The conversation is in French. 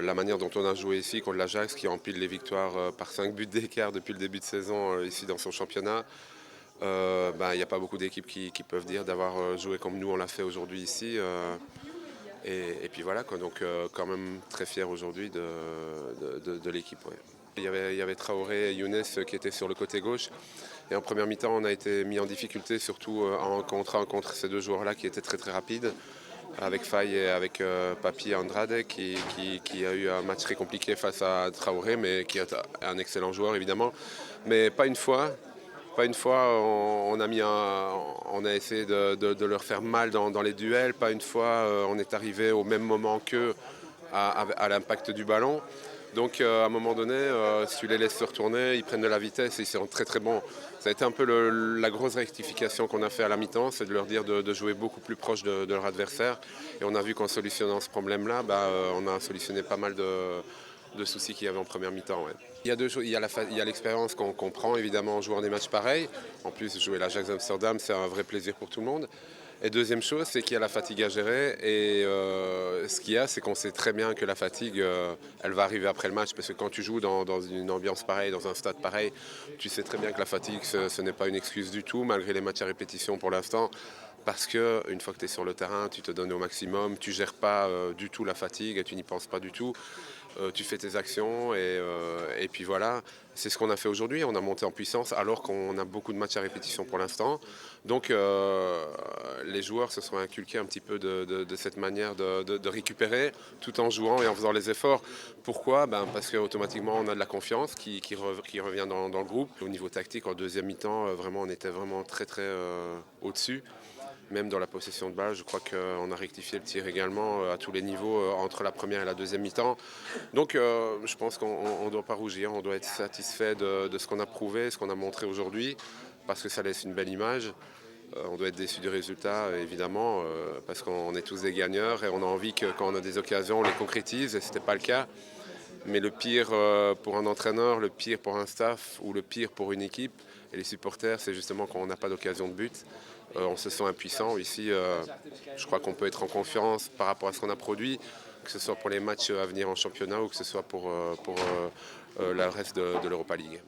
La manière dont on a joué ici contre l'Ajax qui empile les victoires par 5 buts d'écart depuis le début de saison ici dans son championnat, il n'y a pas beaucoup d'équipes qui peuvent dire d'avoir joué comme nous on l'a fait aujourd'hui ici. Et puis voilà, quoi. Donc quand même très fier aujourd'hui de l'équipe. Ouais. Il y avait Traoré et Younes qui étaient sur le côté gauche. Et en première mi-temps, on a été mis en difficulté, surtout contre ces deux joueurs-là qui étaient très très rapides, avec Faye et avec Papi Andrade, qui a eu un match très compliqué face à Traoré, mais qui est un excellent joueur évidemment. Mais pas une fois, on a essayé de leur faire mal dans les duels. Pas une fois, on est arrivé au même moment qu'eux à l'impact du ballon. Donc à un moment donné, si tu les laisses se retourner, ils prennent de la vitesse et ils sont très très bons. Ça a été un peu la grosse rectification qu'on a fait à la mi-temps, c'est de leur dire de jouer beaucoup plus proche de leur adversaire. Et on a vu qu'en solutionnant ce problème-là, on a solutionné pas mal de soucis qu'il y avait en première mi-temps. Ouais. Il y a deux choses. Il y a l'expérience qu'on prend évidemment en jouant des matchs pareils. En plus, jouer l'Ajax Amsterdam, c'est un vrai plaisir pour tout le monde. Et deuxième chose, c'est qu'il y a la fatigue à gérer. Et ce qu'il y a, c'est qu'on sait très bien que la fatigue, elle va arriver après le match. Parce que quand tu joues dans une ambiance pareille, dans un stade pareil, tu sais très bien que la fatigue, ce n'est pas une excuse du tout, malgré les matchs à répétition pour l'instant. Parce qu'une fois que tu es sur le terrain, tu te donnes au maximum, tu ne gères pas du tout la fatigue et tu n'y penses pas du tout. Tu fais tes actions et puis voilà, c'est ce qu'on a fait aujourd'hui. On a monté en puissance alors qu'on a beaucoup de matchs à répétition pour l'instant. Donc les joueurs se sont inculqués un petit peu de cette manière de récupérer tout en jouant et en faisant les efforts. Pourquoi ? Parce qu'automatiquement on a de la confiance qui revient dans le groupe. Au niveau tactique, en deuxième mi-temps, vraiment, on était vraiment très très au-dessus. Même dans la possession de balle, je crois qu'on a rectifié le tir également à tous les niveaux entre la première et la deuxième mi-temps. Donc je pense qu'on ne doit pas rougir, on doit être satisfait de ce qu'on a prouvé, ce qu'on a montré aujourd'hui, parce que ça laisse une belle image. On doit être déçu du résultat, évidemment, parce qu'on est tous des gagneurs et on a envie que quand on a des occasions, on les concrétise, et ce n'était pas le cas. Mais le pire pour un entraîneur, le pire pour un staff ou le pire pour une équipe et les supporters, c'est justement quand on n'a pas d'occasion de but. On se sent impuissant. Ici, je crois qu'on peut être en confiance par rapport à ce qu'on a produit, que ce soit pour les matchs à venir en championnat ou que ce soit pour le reste de l'Europa League.